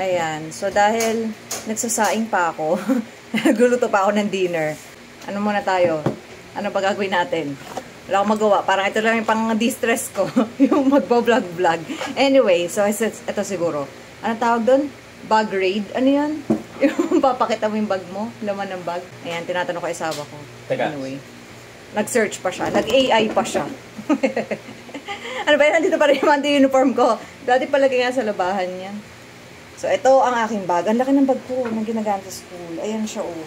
Ayan. So, dahil nagsasaing pa ako, nagluluto pa ako ng dinner. Ano muna tayo? Ano ba gagawin natin? Wala akong magawa. Parang ito lang yung pang-distress ko. Yung magbo-vlog-vlog. Anyway, so ito siguro. Anong tawag doon? Bag raid? Ano yan? Yung papakita mo yung bag mo? Laman ng bag? Ayan, tinatanong ko isawa ko. Anyway. Nag-search pa siya. Nag-AI pa siya. Ano ba yan? Nandito pa rin yung anti-uniform ko. Dati palagi nga sa labahan niya. So, ito ang aking bag. Ang laki ng bag ko nang ginagamit sa school. Ayan siya, oh.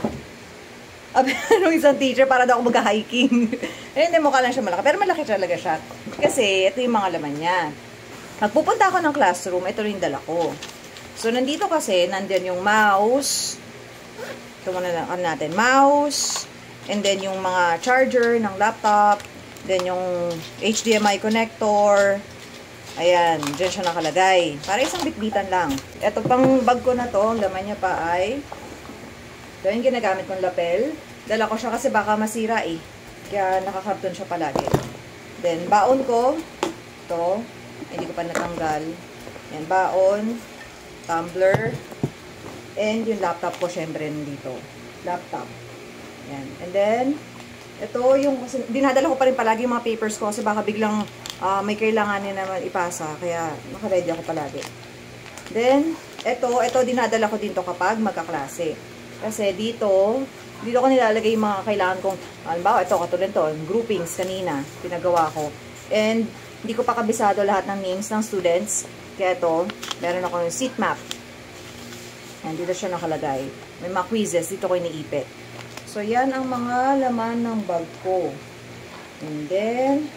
Nung isang teacher, para daw ako mag-hiking. Eh, hindi, mukha lang siya malaki. Pero malaki talaga siya. Kasi, ito yung mga laman niya. Magpupunta ako ng classroom, ito rin dala ko. So, nandito kasi, nandyan yung mouse. Ito muna lang natin. Mouse. And then, yung mga charger ng laptop. Then, yung HDMI connector. Ayan, dyan siya nakalagay. Para isang bitbitan lang. Ito pang bag ko na to, ang laman niya pa ay ito yung ginagamit kong lapel. Dala ko siya kasi baka masira eh. Kaya nakakarton siya palagi. Then, baon ko. Ito. Hindi ko pa natanggal. Yan, baon. Tumbler. And yung laptop ko, syempre, nandito. Laptop. Yan. And then, ito yung, dinadala ko pa rin palagi yung mga papers ko kasi baka biglang may kailanganin naman ipasa. Kaya, nakaready ako palagi. Then, ito dinadala ko dito kapag magkaklase. Kasi dito ko nilalagay yung mga kailangan kong, halimbawa, ito, katulad ito, groupings kanina, pinagawa ko. And, hindi ko pa kabisado lahat ng names ng students. Kaya ito, meron ako yung seat map. And dito siya nakalagay. May mga quizzes, dito ko iniipit. So, yan ang mga laman ng bag ko. And then,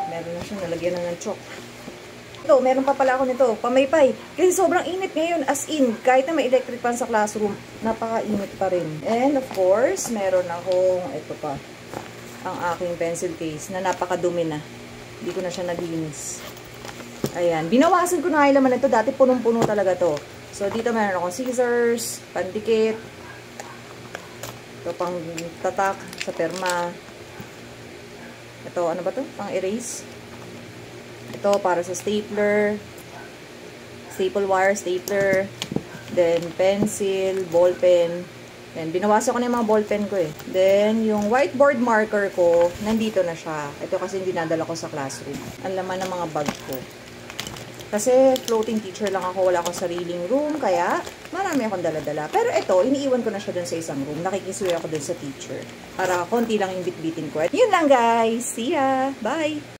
meron na siya, nalagyan na ng chalk. Ito, meron pa pala ako nito, pamaypay. Kasi sobrang init ngayon, as in, kahit na may electric fan sa classroom, napaka-init pa rin. And of course, meron akong, ito pa, ang aking pencil case na napakadumi na. Hindi ko na siya naglinis. Ayan, binawasan ko na yung laman nito, dati punong-puno talaga to. So, dito meron akong scissors, pandikit, ito pang tatak sa perma. Ito, ano ba to? Pang erase. Ito, para sa stapler, staple wire, stapler, then pencil, ball pen. Then, binawasan ko na yung mga ball pen ko eh. Then, yung whiteboard marker ko, nandito na siya. Ito kasi dinadala ko sa classroom. Ang laman ng mga bag ko. Kasi, floating teacher lang ako, wala akong sariling room, kaya marami akong dala-dala. Pero ito, iniiwan ko na siya dun sa isang room. Nakikisuyo ako dun sa teacher. Para konti lang yung bitbitin ko. At yun lang guys! See ya! Bye!